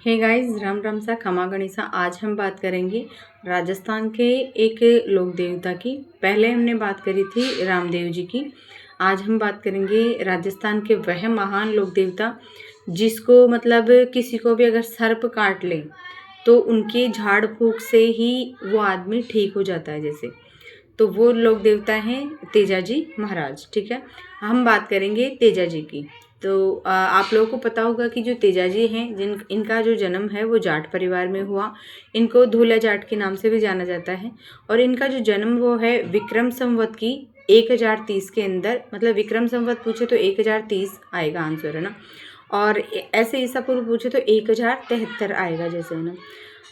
Hey guys, Ram Ram सा खमा गणिसा। आज हम बात करेंगे राजस्थान के एक लोक देवता की। पहले हमने बात करी थी रामदेव जी की। आज हम बात करेंगे राजस्थान के वह महान लोक देवता जिसको मतलब किसी को भी अगर सर्प काट ले तो उनके झाड़ फूंक से ही वो आदमी ठीक हो जाता है। जैसे तो वो लोक देवता हैं तेजाजी महाराज। ठीक है, हम बात करेंगे तेजा जी की। तो आप लोगों को पता होगा कि जो तेजाजी हैं इनका जो जन्म है वो जाट परिवार में हुआ। इनको धोला जाट के नाम से भी जाना जाता है। और इनका जो जन्म वो है विक्रम संवत की 1030 के अंदर, मतलब विक्रम संवत पूछे तो 1030 आएगा आंसर, है ना। और ऐसे ईसा पूर्व पूछे तो 1073 आएगा, जैसे, है ना।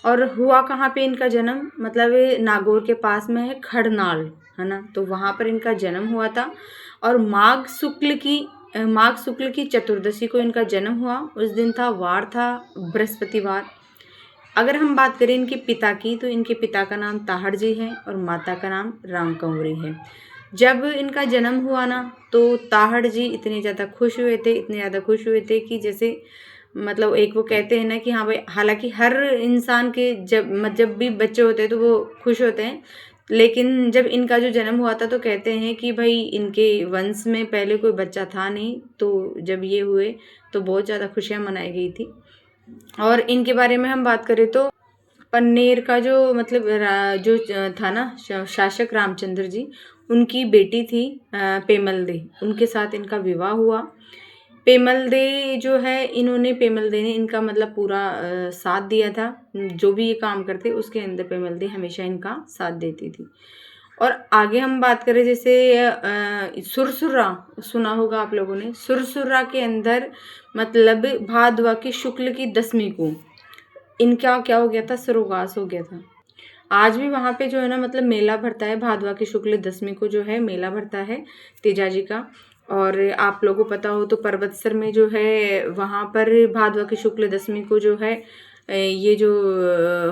और हुआ कहाँ पे इनका जन्म, मतलब नागौर के पास में है खड़नाल, है ना। तो वहाँ पर इनका जन्म हुआ था। और माघ शुक्ल की चतुर्दशी को इनका जन्म हुआ। उस दिन था वार था बृहस्पतिवार। अगर हम बात करें इनके पिता की तो इनके पिता का नाम ताहड़ जी है और माता का नाम राम कंवरी है। जब इनका जन्म हुआ ना तो ताहड़ जी इतने ज़्यादा खुश हुए थे कि जैसे मतलब एक वो कहते हैं ना कि हाँ भाई, हालांकि हर इंसान के जब भी बच्चे होते हैं तो वो खुश होते हैं, लेकिन जब इनका जो जन्म हुआ था तो कहते हैं कि भाई इनके वंश में पहले कोई बच्चा था नहीं, तो जब ये हुए तो बहुत ज़्यादा खुशियाँ मनाई गई थी। और इनके बारे में हम बात करें तो पन्नेर का जो मतलब जो था ना शासक रामचंद्र जी, उनकी बेटी थी पेमल दे, उनके साथ इनका विवाह हुआ। पेमल दे जो है, पेमल दे ने इनका मतलब पूरा साथ दिया था। जो भी ये काम करते उसके अंदर पेमल दे हमेशा इनका साथ देती थी। और आगे हम बात करें जैसे सुरसुर्रा, सुना होगा आप लोगों ने। सुरसुर्रा के अंदर मतलब भादवा की शुक्ल की 10वीं को इनका क्या हो गया था, सर्वगास हो गया था। आज भी वहाँ पे जो है ना मतलब मेला भरता है, भादवा की शुक्ल 10वीं को जो है मेला भरता है तेजाजी का। और आप लोगों को पता हो तो पर्वतसर में जो है वहाँ पर भादवा की शुक्ल 10वीं को जो है ये जो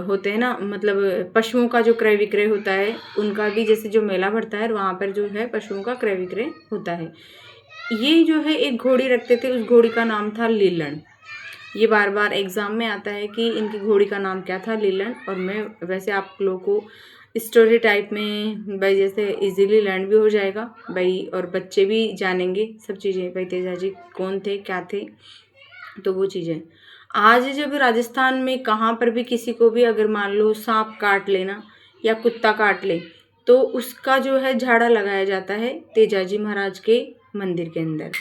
होते हैं ना मतलब पशुओं का जो क्रय विक्रय होता है उनका भी जैसे जो मेला भरता है वहाँ पर जो है पशुओं का क्रय विक्रय होता है। ये जो है एक घोड़ी रखते थे, उस घोड़ी का नाम था लीलन। ये बार बार एग्जाम में आता है कि इनकी घोड़ी का नाम क्या था, लीलन। और मैं वैसे आप लोगों को स्टोरी टाइप में भाई जैसे इजीली लर्न भी हो जाएगा भाई, और बच्चे भी जानेंगे सब चीज़ें भाई तेजाजी कौन थे क्या थे, तो वो चीज़ें। आज जब राजस्थान में कहाँ पर भी किसी को भी अगर मान लो सांप काट लेना या कुत्ता काट ले तो उसका जो है झाड़ा लगाया जाता है तेजाजी महाराज के मंदिर के अंदर।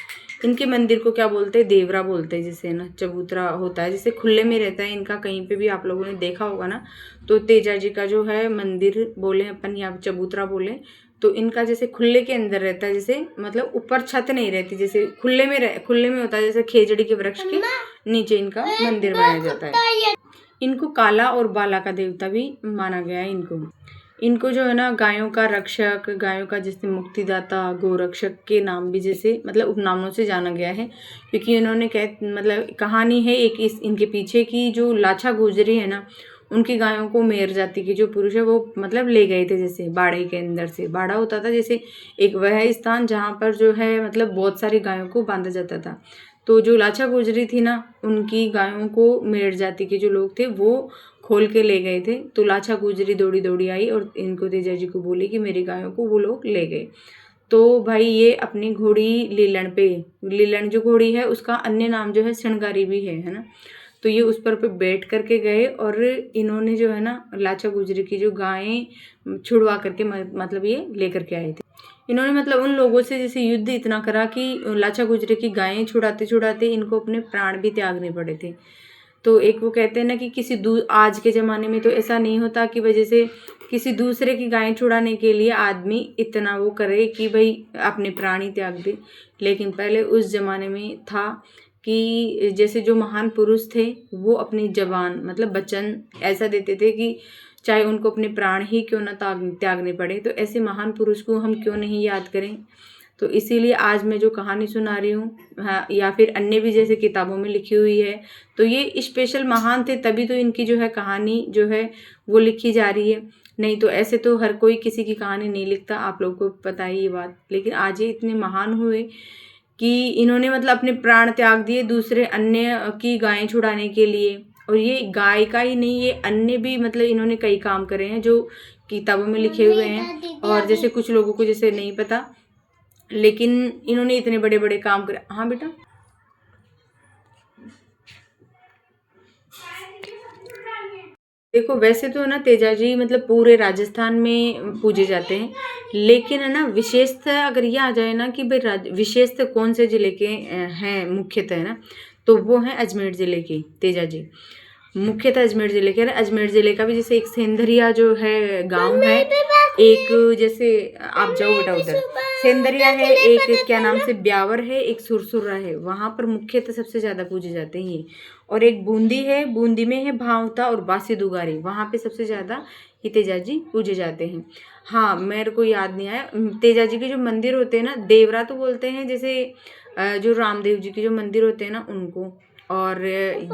इनके मंदिर को क्या बोलते हैं, देवरा बोलते हैं, जिसे ना चबूतरा होता है, जैसे खुले में रहता है इनका। कहीं पे भी आप लोगों ने देखा होगा ना तो तेजाजी का जो है मंदिर बोले अपन या चबूतरा बोले तो इनका जैसे खुले के अंदर रहता है, जैसे मतलब ऊपर छत नहीं रहती, जैसे खुले में होता है, जैसे खेजड़ी के वृक्ष के नीचे इनका मंदिर बनाया जाता है। इनको काला और बाला का देवता भी माना गया है। इनको जो है ना गायों का रक्षक, गायों का जैसे मुक्तिदाता, गोरक्षक के नाम भी जैसे मतलब उपनामों से जाना गया है। क्योंकि इन्होंने मतलब कहानी है एक इनके पीछे की, जो लाछा गुजरी है ना उनकी गायों को मेर जाति के जो पुरुष है वो मतलब ले गए थे, जैसे बाड़े के अंदर से। बाड़ा होता था जैसे एक वह स्थान जहाँ पर जो है मतलब बहुत सारी गायों को बांधा जाता था। तो जो लाछा गुजरी थी ना उनकी गायों को मेर जाति के जो लोग थे वो खोल के ले गए थे। तो लाछा गुजरी दौड़ी दौड़ी आई और इनको तेजाजी को बोली कि मेरी गायों को वो लोग ले गए। तो भाई ये अपनी घोड़ी लीलन जो घोड़ी है उसका अन्य नाम जो है श्रृंगारी भी है ना। तो ये उस पर बैठ करके गए और इन्होंने जो है ना लाछा गुजरी की जो गायें छुड़वा करके मतलब ये लेकर के आए थे। इन्होंने मतलब उन लोगों से जैसे युद्ध इतना करा कि लाछा गुजरी की गायें छुड़ाते छुड़ाते इनको अपने प्राण भी त्यागने पड़े थे। तो एक वो कहते हैं ना कि आज के ज़माने में तो ऐसा नहीं होता कि वजह से किसी दूसरे की गायें छुड़ाने के लिए आदमी इतना वो करे कि भाई अपने प्राण ही त्याग दे। लेकिन पहले उस ज़माने में था कि जैसे जो महान पुरुष थे वो अपनी जबान मतलब वचन ऐसा देते थे कि चाहे उनको अपने प्राण ही क्यों ना त्यागने पड़े, तो ऐसे महान पुरुष को हम क्यों नहीं याद करें। तो इसीलिए आज मैं जो कहानी सुना रही हूँ, हाँ, या फिर अन्य भी जैसे किताबों में लिखी हुई है, तो ये स्पेशल महान थे तभी तो इनकी जो है कहानी जो है वो लिखी जा रही है। नहीं तो ऐसे तो हर कोई किसी की कहानी नहीं लिखता, आप लोगों को पता है ये बात। लेकिन आज ये इतने महान हुए कि इन्होंने मतलब अपने प्राण त्याग दिए दूसरे अन्य की गायें छुड़ाने के लिए। और ये गायिका ही नहीं, ये अन्य भी मतलब इन्होंने कई काम करे हैं जो किताबों में लिखे हुए हैं। और जैसे कुछ लोगों को जैसे नहीं पता, लेकिन इन्होंने इतने बड़े बड़े काम करे। हाँ बेटा, देखो वैसे तो ना तेजाजी मतलब पूरे राजस्थान में पूजे जाते हैं, लेकिन है ना विशेषता अगर ये आ जाए ना कि भाई विशेषता कौन से जिले के हैं मुख्यतः, है ना, तो वो है अजमेर जिले के तेजाजी। मुख्यतः अजमेर जिले के, अजमेर जिले का भी जैसे एक सेंधरिया जो है गांव है, एक जैसे आप जाओ बेटा उधर सेंधरिया है, एक क्या नाम से ब्यावर है, एक सुरसुर्रा है, वहां पर मुख्यतः सबसे ज्यादा पूजे जाते हैं ये। और एक बूंदी है, बूंदी में है भावता और बासी दुगारी, वहां पे सबसे ज्यादा ये तेजाजी पूजे जाते हैं। हाँ मेरे को याद नहीं आया, तेजाजी के जो मंदिर होते हैं ना, देवरा तो बोलते हैं जैसे जो रामदेव जी के जो मंदिर होते हैं ना उनको, और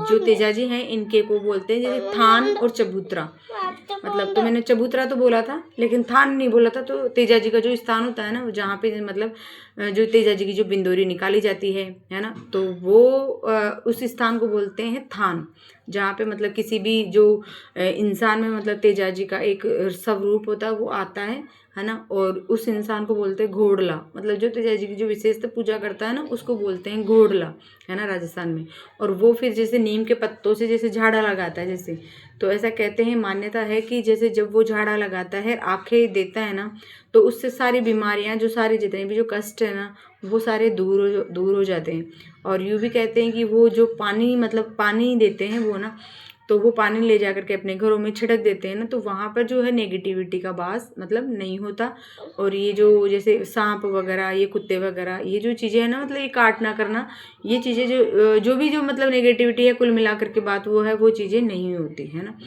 जो तेजाजी हैं इनके को बोलते हैं जैसे थान और चबूतरा। मतलब तो मैंने चबूतरा तो बोला था लेकिन थान नहीं बोला था। तो तेजाजी का जो स्थान होता है ना, जहाँ पे मतलब जो तेजाजी की जो बिंदोरी निकाली जाती है ना, तो वो उस स्थान को बोलते हैं थान, जहाँ पे मतलब किसी भी जो इंसान में मतलब तेजाजी का एक स्वरूप होता है वो आता है ना, और उस इंसान को बोलते हैं घोड़ला। मतलब जो तेजाजी की जो विशेषता पूजा करता है ना उसको बोलते हैं घोड़ला, है ना राजस्थान में। और वो फिर जैसे नीम के पत्तों से जैसे झाड़ा लगाता है जैसे, तो ऐसा कहते हैं, मान्यता है कि जैसे जब वो झाड़ा लगाता है आंखें देता है ना, तो उससे सारी बीमारियां, जो सारे जितने भी जो कष्ट है ना, वो सारे दूर हो जाते हैं। और यूँ भी कहते हैं कि वो जो पानी मतलब पानी देते हैं वो ना, तो वो पानी ले जा करके अपने घरों में छिड़क देते हैं ना, तो वहाँ पर जो है नेगेटिविटी का वास मतलब नहीं होता। और ये जो जैसे सांप वगैरह, ये कुत्ते वगैरह, ये जो चीज़ें हैं ना, मतलब ये काट ना करना, ये चीज़ें जो भी जो मतलब नेगेटिविटी है कुल मिलाकर के बात वो है, वो चीज़ें नहीं होती है ना।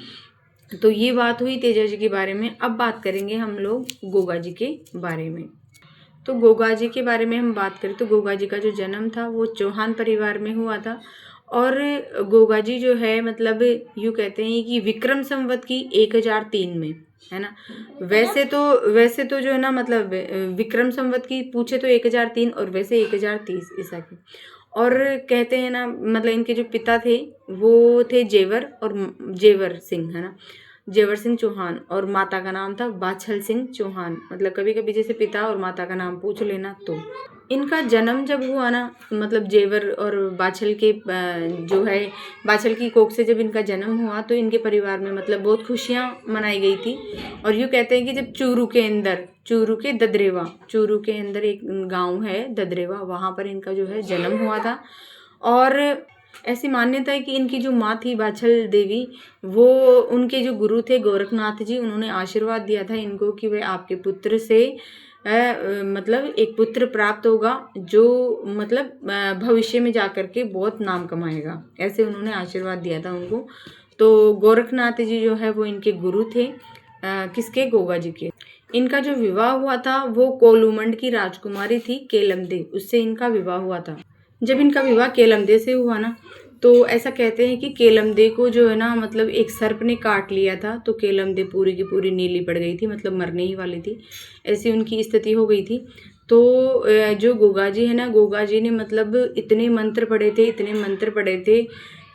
तो ये बात हुई तेजाजी के बारे में। अब बात करेंगे हम लोग गोगा जी के बारे में। तो गोगा जी के बारे में हम बात करें तो गोगा जी का जो जन्म था वो चौहान परिवार में हुआ था। और गोगा जी जो है मतलब यूँ कहते हैं कि विक्रम संवत की 1003 में, है ना। वैसे तो जो है ना मतलब विक्रम संवत की पूछे तो 1003 और वैसे 1030 ईसा की। और कहते हैं ना मतलब इनके जो पिता थे वो थे जेवर सिंह, है ना, जेवर सिंह चौहान, और माता का नाम था बाछल सिंह चौहान। मतलब कभी कभी जैसे पिता और माता का नाम पूछ लेना। तो इनका जन्म जब हुआ ना, मतलब जेवर और बाछल के जो है बाछल की कोख से जब इनका जन्म हुआ तो इनके परिवार में मतलब बहुत खुशियाँ मनाई गई थी। और यूँ कहते हैं कि जब चूरू के चूरू के अंदर एक गांव है ददरेवा, वहाँ पर इनका जो है जन्म हुआ था। और ऐसी मान्यता है कि इनकी जो माँ थी बाछल देवी, वो उनके जो गुरु थे गोरखनाथ जी, उन्होंने आशीर्वाद दिया था इनको कि वे आपके पुत्र से मतलब एक पुत्र प्राप्त होगा जो मतलब भविष्य में जाकर के बहुत नाम कमाएगा, ऐसे उन्होंने आशीर्वाद दिया था उनको। तो गोरखनाथ जी जो है वो इनके गुरु थे, किसके, गोगा जी के। इनका जो विवाह हुआ था वो कोलूमंड की राजकुमारी थी केलमदे, उससे इनका विवाह हुआ था। जब इनका विवाह केलमदे से हुआ ना, तो ऐसा कहते हैं कि केलमदे को जो है ना मतलब एक सर्प ने काट लिया था, तो केलमदे पूरी की पूरी नीली पड़ गई थी, मतलब मरने ही वाली थी, ऐसी उनकी स्थिति हो गई थी। तो जो गोगा जी है ना, गोगा जी ने मतलब इतने मंत्र पढ़े थे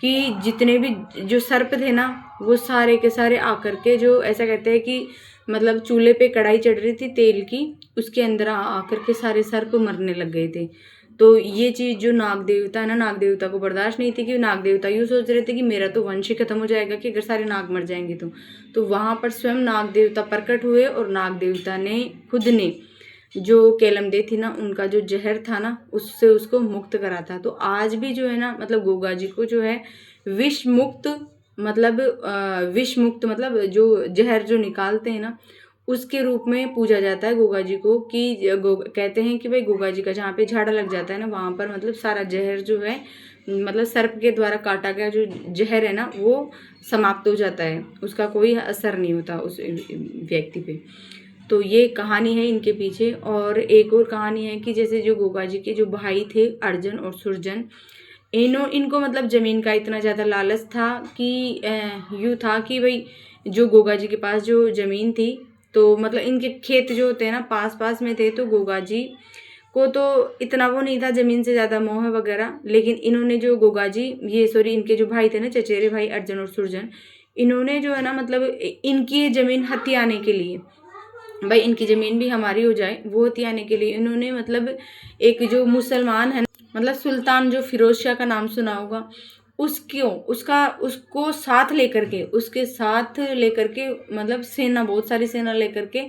कि जितने भी जो सर्प थे ना वो सारे के सारे आकर के, जो ऐसा कहते हैं कि मतलब चूल्हे पे कढ़ाई चढ़ रही थी तेल की, उसके अंदर आकर के सारे सर्प मरने लग गए थे। तो ये चीज़ जो नाग देवता है ना, नाग देवता को बर्दाश्त नहीं थी कि नाग देवता यूँ सोच रहे थे कि मेरा तो वंश ही खत्म हो जाएगा कि अगर सारे नाग मर जाएंगे तो वहाँ पर स्वयं नाग देवता प्रकट हुए और नाग देवता ने खुद ने जो केलमदे थी ना, उनका जो जहर था ना उससे उसको मुक्त करा था। तो आज भी जो है ना मतलब गोगा जी को जो है विष मुक्त मतलब जो जहर जो निकालते हैं ना उसके रूप में पूजा जाता है गोगा जी को। कि कहते हैं कि भाई गोगा जी का जहाँ पे झाड़ा लग जाता है ना, वहाँ पर मतलब सारा जहर जो है मतलब सर्प के द्वारा काटा गया जो जहर है ना वो समाप्त हो जाता है, उसका कोई असर नहीं होता उस व्यक्ति पे। तो ये कहानी है इनके पीछे। और एक और कहानी है कि जैसे जो गोगा जी के जो भाई थे अर्जन और सुरजन, इनको मतलब ज़मीन का इतना ज़्यादा लालच था कि यूँ था कि भाई जो गोगा जी के पास जो ज़मीन थी, तो मतलब इनके खेत जो होते हैं ना पास पास में थे, तो गोगा जी को तो इतना वो नहीं था ज़मीन से ज़्यादा मोह वगैरह, लेकिन इन्होंने जो गोगाजी इनके जो भाई थे ना, चचेरे भाई अर्जुन और सुरजन, इन्होंने जो है ना मतलब इनकी ज़मीन हथियाने के लिए, भाई इनकी ज़मीन भी हमारी हो जाए, वो हथियाने के लिए इन्होंने मतलब एक जो मुसलमान है मतलब सुल्तान जो फिरोज शाह का नाम सुना होगा, उसको साथ लेकर के, उसके साथ लेकर के मतलब सेना, बहुत सारी सेना लेकर के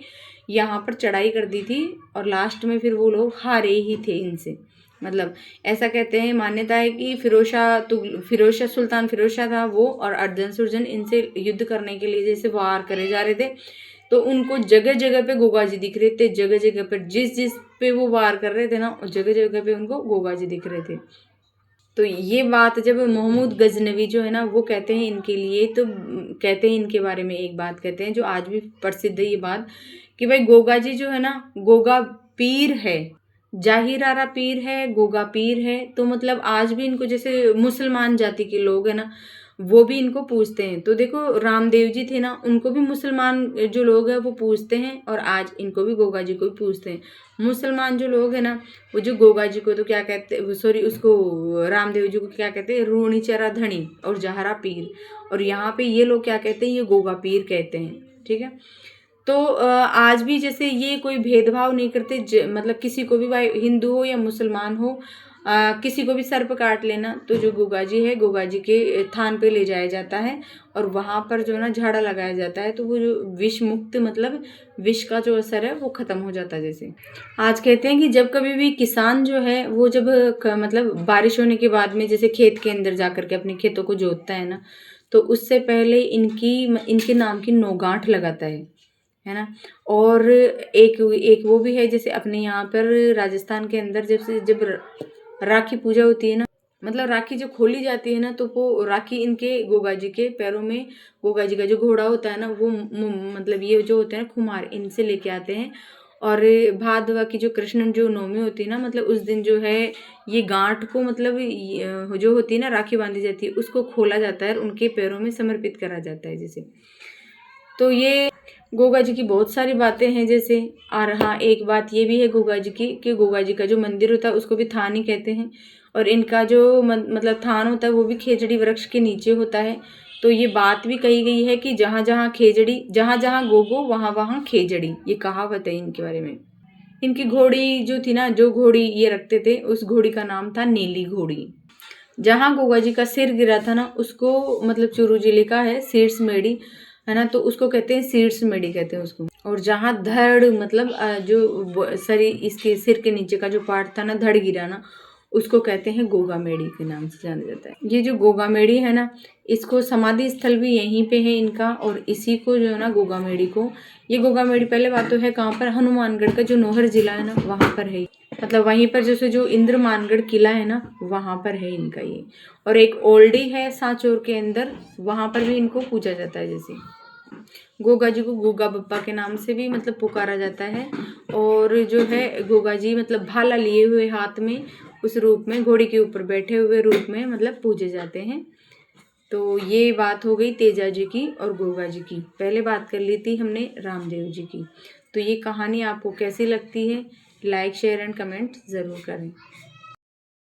यहाँ पर चढ़ाई कर दी थी, और लास्ट में फिर वो लोग हारे ही थे इनसे। मतलब ऐसा कहते हैं, मान्यता है कि सुल्तान फिरोज शाह था वो, और अर्जन सुरजन इनसे युद्ध करने के लिए जैसे वार करे जा रहे थे, तो उनको जगह जगह पे गोगाजी दिख रहे थे, जगह जगह पर जिस पे वो वार कर रहे थे ना, जगह जगह पे उनको गोगाजी दिख रहे थे। तो ये बात जब महमूद गजनवी जो है ना वो कहते हैं इनके लिए, तो कहते हैं इनके बारे में एक बात कहते हैं जो आज भी प्रसिद्ध है ये बात, कि भाई गोगा जी जो है ना, गोगा पीर है, जाहिर आरा पीर है, गोगा पीर है। तो मतलब आज भी इनको, जैसे मुसलमान जाति के लोग हैं ना, वो भी इनको पूजते हैं। तो देखो रामदेव जी थे ना, उनको भी मुसलमान जो लोग हैं वो पूजते हैं, और आज इनको भी गोगा जी को भी पूजते हैं। मुसलमान जो लोग हैं ना, वो जो गोगा जी को तो क्या कहते हैं, सॉरी उसको रामदेव जी को क्या कहते हैं, रूणी चरा धनी और जहरा पीर, और यहाँ पे ये लोग क्या कहते हैं, ये गोगा पीर कहते हैं। ठीक है, तो आज भी जैसे ये कोई भेदभाव नहीं करते, मतलब किसी को भी, भाई हिंदू हो या मुसलमान हो, किसी को भी सर पर काट लेना तो जो गोगाजी है, गोगाजी के थान पे ले जाया जाता है, और वहाँ पर जो ना झाड़ा लगाया जाता है, तो वो जो विष मुक्त, मतलब विष का जो असर है वो ख़त्म हो जाता है। जैसे आज कहते हैं कि जब कभी भी किसान जो है वो जब मतलब बारिश होने के बाद में जैसे खेत के अंदर जा कर के अपने खेतों को जोतता है ना, तो उससे पहले इनके नाम की नौगांठ लगाता है ना। और एक वो भी है, जैसे अपने यहाँ पर राजस्थान के अंदर जब राखी पूजा होती है ना, मतलब राखी जब खोली जाती है ना, तो वो राखी इनके गोगाजी के पैरों में, गोगाजी का जो घोड़ा होता है ना वो मतलब ये जो होते हैं खुमार, इनसे लेके आते हैं। और भादवा की जो कृष्ण जो नवमी होती है ना, मतलब उस दिन जो है ये गांठ को, मतलब जो होती है ना राखी बांधी जाती है, उसको खोला जाता है और उनके पैरों में समर्पित करा जाता है जैसे। तो ये गोगा जी की बहुत सारी बातें हैं जैसे। और हाँ, एक बात ये भी है गोगा जी की, कि गोगा जी का जो मंदिर होता है उसको भी थान ही कहते हैं, और इनका जो मतलब थान होता है वो भी खेजड़ी वृक्ष के नीचे होता है। तो ये बात भी कही गई है कि जहाँ जहाँ खेजड़ी, जहाँ जहाँ गोगो वहाँ वहाँ खेजड़ी, ये कहावत है इनके बारे में। इनकी घोड़ी जो थी ना, जो घोड़ी ये रखते थे, उस घोड़ी का नाम था नीली घोड़ी। जहाँ गोगा जी का सिर गिरा था ना, उसको मतलब चूरू जिले का है शीर्ष मेड़ी, है ना, तो उसको कहते हैं शीर्ष मेड़ी कहते हैं उसको। और जहाँ धड़, मतलब जो शरीर, इसके सिर के नीचे का जो पार्ट था ना, धड़ गिरा ना, उसको कहते हैं गोगा मेड़ी के नाम से जाना जाता है। ये जो गोगा मेड़ी है ना, इसको समाधि स्थल भी यहीं पे है इनका, और इसी को जो है ना गोगा मेड़ी को, ये गोगा मेड़ी पहले बात तो है कहाँ पर, हनुमानगढ़ का जो नौहर जिला है ना वहाँ पर है, मतलब वहीं पर जैसे जो इंद्रमानगढ़ किला है ना वहाँ पर है इनका ये। और एक ओल्डी है सांचौर के अंदर, वहाँ पर भी इनको पूजा जाता है। जैसे गोगा जी को गोगा बप्पा के नाम से भी मतलब पुकारा जाता है, और जो है गोगा जी मतलब भाला लिए हुए हाथ में, उस रूप में घोड़ी के ऊपर बैठे हुए रूप में मतलब पूजे जाते हैं। तो ये बात हो गई तेजा जी की और गोगा जी की। पहले बात कर ली थी हमने रामदेव जी की। तो ये कहानी आपको कैसी लगती है, लाइक शेयर एंड कमेंट ज़रूर करें।